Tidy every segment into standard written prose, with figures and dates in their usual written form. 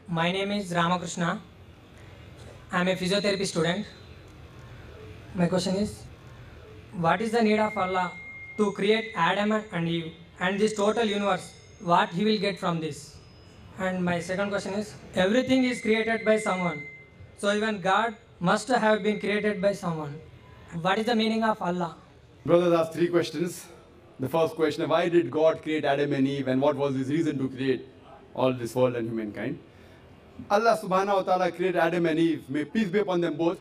My name is Ramakrishna. I am a physiotherapy student. My question is, what is the need of Allah to create Adam and Eve and this total universe? What he will get from this? And my second question is, everything is created by someone. So even God must have been created by someone. What is the meaning of Allah? Brothers asked three questions. The first question, why did God create Adam and Eve and what was his reason to create all this world and humankind? Allah subhanahu wa ta'ala created Adam and Eve, may peace be upon them both,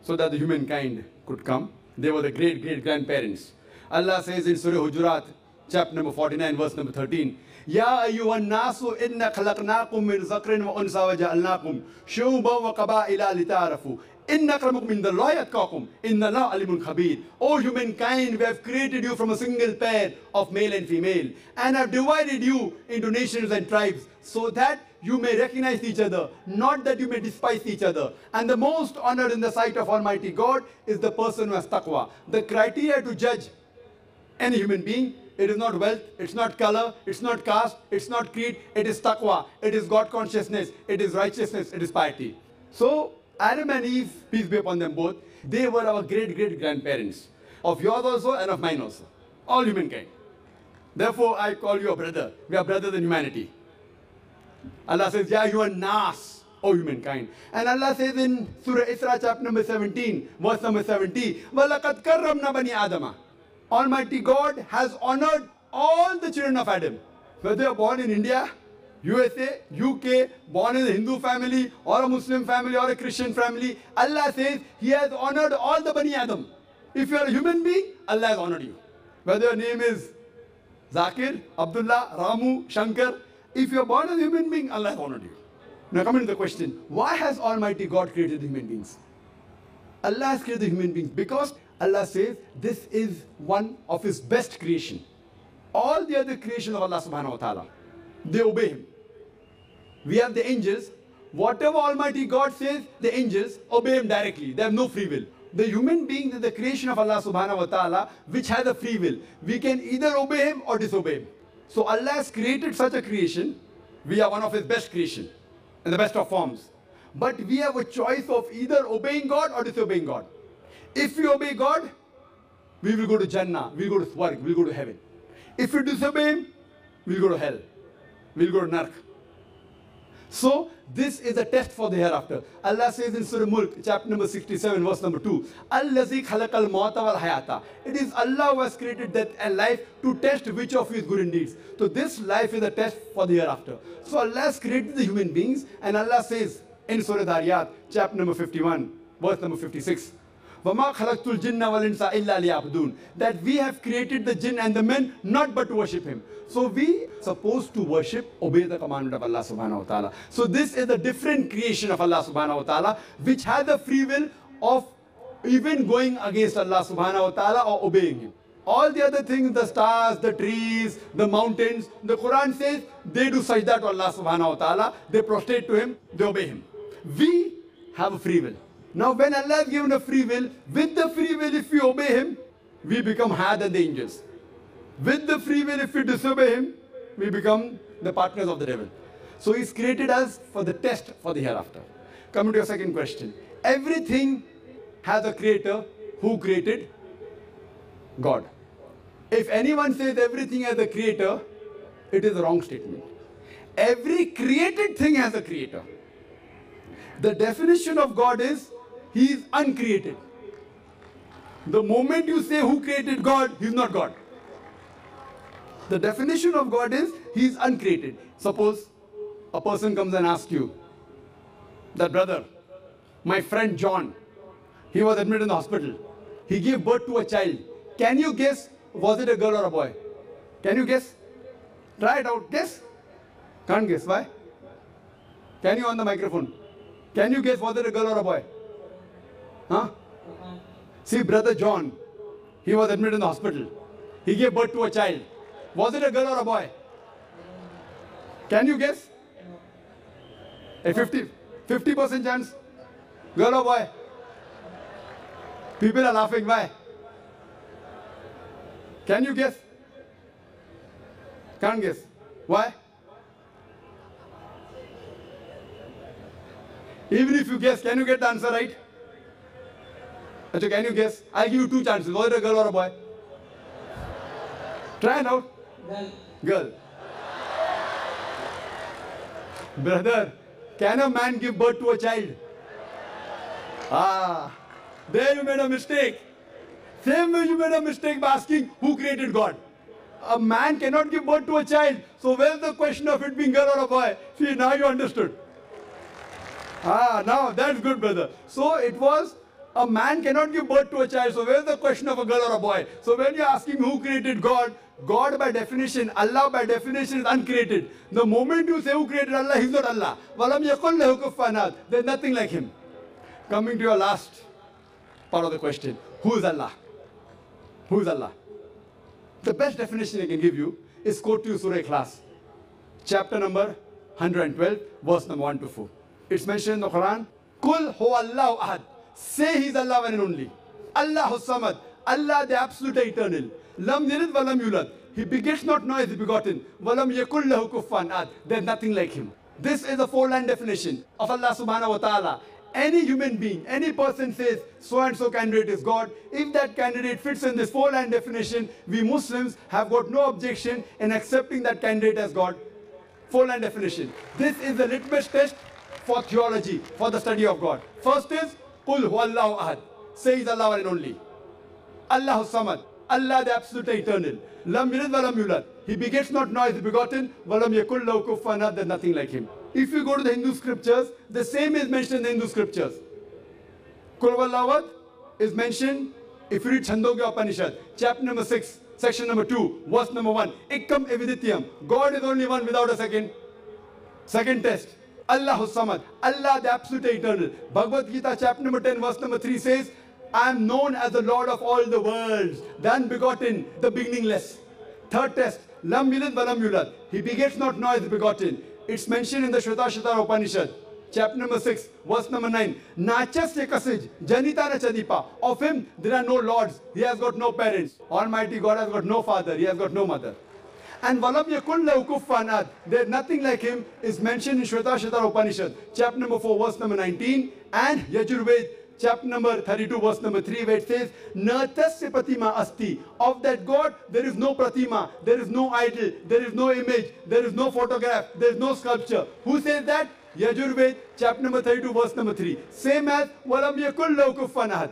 so that the humankind could come. They were the great-great-grandparents. Allah says in Surah Hujurat, chapter number 49, verse number 13, Ya ayyuhan nasu inna khalaqnakum min zakrin wa unsa wa ja'alnakum shu'uban wa qaba'ila lita'arafu. Inna akramakum indallahi atqakum. Inna Allah alimun khabir. O humankind, we have created you from a single pair of male and female and have divided you into nations and tribes so that you may recognize each other, not that you may despise each other. And the most honored in the sight of Almighty God is the person who has taqwa. The criteria to judge any human being, it is not wealth, it's not color, it's not caste, it's not creed, it is taqwa, it is God consciousness, it is righteousness, it is piety. So Adam and Eve, peace be upon them both, they were our great-great-grandparents, of yours also and of mine also, all humankind. Therefore I call you a brother. We are brothers in humanity. Allah says, Ya ayyuhan nas, O humankind. And Allah says in Surah Isra chapter number 17, verse number 70, وَلَقَدْ كَرَّمْنَا بَنِي آدَمَ. Almighty God has honored all the children of Adam. Whether you are born in India, USA, UK, born in a Hindu family, or a Muslim family, or a Christian family, Allah says He has honored all the Bani Adam. If you are a human being, Allah has honored you. Whether your name is Zakir, Abdullah, Ramu, Shankar, if you are born as a human being, Allah has honored you. Now coming to the question, why has Almighty God created human beings? Allah has created human beings because Allah says this is one of His best creation. All the other creation of Allah subhanahu wa ta'ala, they obey Him. We have the angels. Whatever Almighty God says, the angels obey Him directly. They have no free will. The human being is the creation of Allah subhanahu wa ta'ala, which has a free will. We can either obey Him or disobey Him. So Allah has created such a creation. We are one of His best creation, in the best of forms. But we have a choice of either obeying God or disobeying God. If we obey God, we will go to Jannah, we will go to Swarg, we will go to heaven. If we disobey Him, we will go to hell, we will go to Nark. So this is a test for the hereafter. Allah says in Surah Mulk, chapter number 67, verse number 2, Allazi khalaqal mauta wal hayata. It is Allah who has created death and life to test which of you is good in deeds. So this life is a test for the hereafter. So Allah has created the human beings, and Allah says in Surah Dariyat, chapter number 51, verse number 56, وَمَا خَلَقْتُ الْجِنَّ وَالْإِنسَ إِلَّا لِيَعْبُدُونَ. That we have created the jinn and the men not but to worship Him. So we supposed to worship, obey the commandment of Allah subhanahu wa ta'ala. So this is a different creation of Allah subhanahu wa ta'ala, which has the free will of even going against Allah subhanahu wa ta'ala or obeying Him. All the other things, the stars, the trees, the mountains, the Quran says they do sajda to Allah subhanahu wa ta'ala, they prostrate to Him, they obey Him. We have a free will. Now when Allah has given a free will, with the free will if we obey Him, we become higher than the angels. With the free will if we disobey Him, we become the partners of the devil. So He's created us for the test for the hereafter. Coming to your second question. Everything has a creator. Who created? God. If anyone says everything has a creator, it is a wrong statement. Every created thing has a creator. The definition of God is He is uncreated. The moment you say who created God, He is not God. The definition of God is He is uncreated. Suppose a person comes and asks you, that brother, my friend John, he was admitted in the hospital. He gave birth to a child. Can you guess, was it a girl or a boy? Can you guess? Try it out. Guess? Can't guess. Why? Can you on the microphone? Can you guess, was it a girl or a boy? Huh? See, brother John, he was admitted in the hospital. He gave birth to a child. Was it a girl or a boy? Can you guess? A 50% chance? Girl or boy? People are laughing. Why? Can you guess? Can't guess. Why? Even if you guess, can you get the answer right? Okay, can you guess? I'll give you two chances. Was it a girl or a boy? Try now. Girl. Girl. Brother, can a man give birth to a child? Ah, there you made a mistake. Same way you made a mistake by asking who created God. A man cannot give birth to a child. So where's the question of it being girl or a boy? See, now you understood. Ah, now that's good, brother. So it was a man cannot give birth to a child. So where's the question of a girl or a boy? So when you're asking who created God, God by definition, Allah by definition is uncreated. The moment you say who created Allah, He's not Allah. وَلَمْ يَقُلْ لَهُ كُفُوًا أَحَدٌ. There's nothing like Him. Coming to your last part of the question. Who is Allah? Who is Allah? The best definition I can give you is quote to you Surah Ikhlas. Chapter number 112, verse number 1 to 4. It's mentioned in the Quran. Kul huwallahu ahad. Say He's Allah one and only. Allahu samad. Allah the absolute eternal. Lam yalid wa lam yulad. He begets not nor is he begotten. Walam yakul lahu kufuwan ahad. There's nothing like Him. This is a four-line definition of Allah subhanahu wa ta'ala. Any human being, any person says so and so candidate is God. If that candidate fits in this four-line definition, we Muslims have got no objection in accepting that candidate as God. Four-line definition. This is the litmus test for theology, for the study of God. First is Qul huwallahu ahad. Say He's Allah one and only. Allahu samad. Allah the absolute eternal. Lam yalid wa lam yulad. He begets not nor is he begotten. Walam yakul lahu kufuwan ahad. There's nothing like Him. If you go to the Hindu scriptures, the same is mentioned in the Hindu scriptures. Qul huwallahu ahad is mentioned if you read Chandogya Upanishad, chapter number 6, section number 2, verse number 1. Ekkam evidityam. God is only one without a second. Second test. Allahu samad. Allah the absolute eternal. Bhagavad Gita chapter number 10, verse number 3 says, I am known as the Lord of all the worlds, the unbegotten, the beginningless. Third test, Lam yalid wa lam yulad. He begets not nor is he begotten. It's mentioned in the Shvetasvatara Upanishad, chapter number 6, verse number 9. Nachasya kasij, janita na chadipa. Of Him there are no lords. He has got no parents. Almighty God has got no father. He has got no mother. And Walam yakun lahu kufuwan ahad. There's nothing like Him is mentioned in Shvetasvatara Upanishad, chapter number 4, verse number 19, and Yajurved, chapter number 32, verse number 3, where it says, Na tasya pratima asti. Of that God, there is no pratima, there is no idol, there is no image, there is no photograph, there is no sculpture. Who says that? Yajurved, chapter number 32, verse number 3. Same as Walam yakul lahu kufuwan ahad.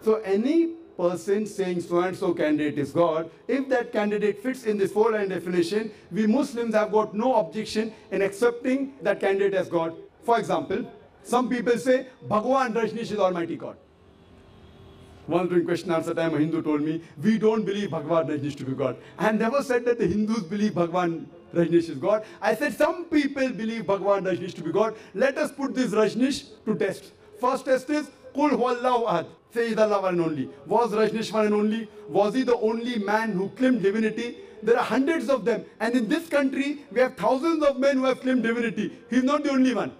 So any person saying so and so candidate is God, if that candidate fits in this four-line definition, we Muslims have got no objection in accepting that candidate as God. For example, some people say Bhagwan Rajneesh is Almighty God. Once during question answer time, a Hindu told me, we don't believe Bhagwan Rajneesh to be God. I have never said that the Hindus believe Bhagwan Rajneesh is God. I said some people believe Bhagwan Rajneesh to be God. Let us put this Rajneesh to test. First test is Qul huwallahu ahad. Say He's Allah one and only. Was Rajneesh one and only? Was he the only man who claimed divinity? There are hundreds of them. And in this country, we have thousands of men who have claimed divinity. He's not the only one.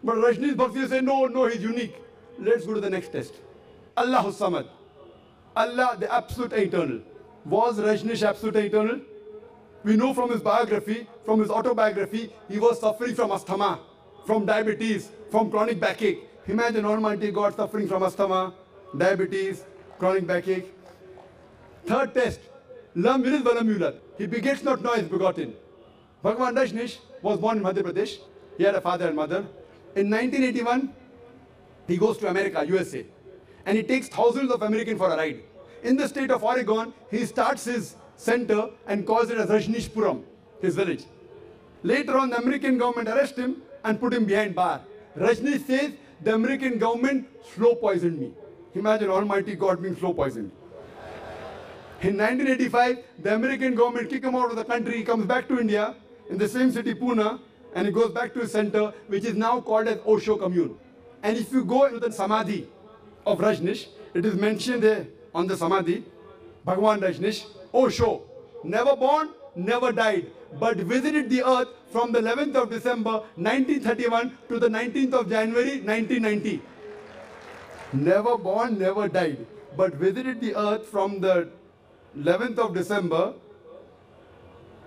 But Rajneesh Bhakti say, no, he's unique. Let's go to the next test. Allahu samad. Allah the absolute eternal. Was Rajneesh absolute eternal? We know from his biography, from his autobiography, he was suffering from asthma, from diabetes, from chronic backache. Imagine Almighty God suffering from asthma, diabetes, chronic backache. Third test, Lam yalid wa lam yulad. He begets not nor is begotten. Bhagwan Rajneesh was born in Madhya Pradesh. He had a father and mother. In 1981, he goes to America, USA, and he takes thousands of Americans for a ride. In the state of Oregon, he starts his center and calls it as Rajneeshpuram, his village. Later on, the American government arrests him and put him behind bar. Rajneesh says, the American government slow poisoned me. Imagine Almighty God being slow poisoned. In 1985, the American government kicked him out of the country. He comes back to India in the same city, Pune, and he goes back to his center, which is now called as Osho Commune. And if you go to the Samadhi of Rajneesh, it is mentioned there on the Samadhi, Bhagwan Rajneesh, Osho, never born, never died, but visited the earth from the 11th of December 1931 to the 19th of January 1990. Never born, never died, but visited the earth from the 11th of December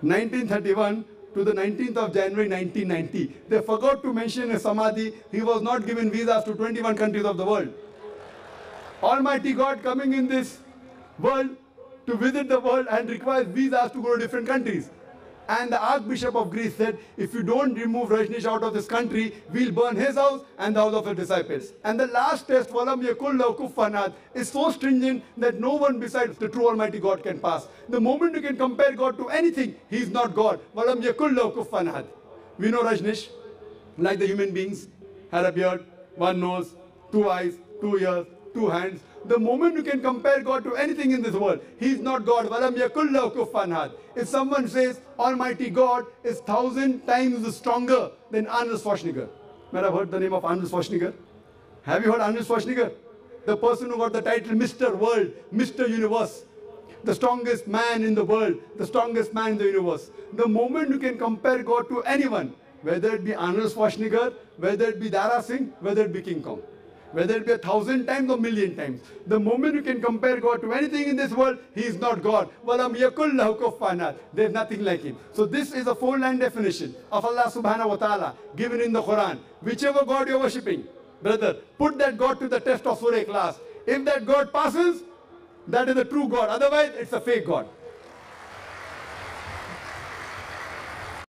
1931 to the 19th of January 1990. They forgot to mention in Samadhi, he was not given visas to 21 countries of the world. Almighty God coming in this world to visit the world and requires visas to go to different countries. And the Archbishop of Greece said, if you don't remove Rajneesh out of this country, we'll burn his house and the house of his disciples. And the last test, Walam yakul lahu kufuwan ahad, is so stringent that no one besides the true Almighty God can pass. The moment you can compare God to anything, he is not God. Walam yakul lahu kufuwan ahad. We know Rajneesh, like the human beings, had a beard, one nose, two eyes, 2 ears, 2 hands. The moment you can compare God to anything in this world, he is not God. Walam yakul lahu kufuwan ahad. If someone says Almighty God is 1,000 times stronger than Arnold Schwarzenegger. May I have heard the name of Arnold Schwarzenegger? Have you heard Arnold Schwarzenegger? The person who got the title Mr. World, Mr. Universe. The strongest man in the world, the strongest man in the universe. The moment you can compare God to anyone, whether it be Arnold Schwarzenegger, whether it be Dara Singh, whether it be King Kong, whether it be 1,000 times or 1,000,000 times. The moment you can compare God to anything in this world, he is not God. Walam yakul lahu kufuwan ahad. There is nothing like him. So this is a 4-line definition of Allah subhanahu wa ta'ala given in the Quran. Whichever God you are worshipping, brother, put that God to the test of Surah Ikhlas. If that God passes, that is the true God. Otherwise, it's a fake God.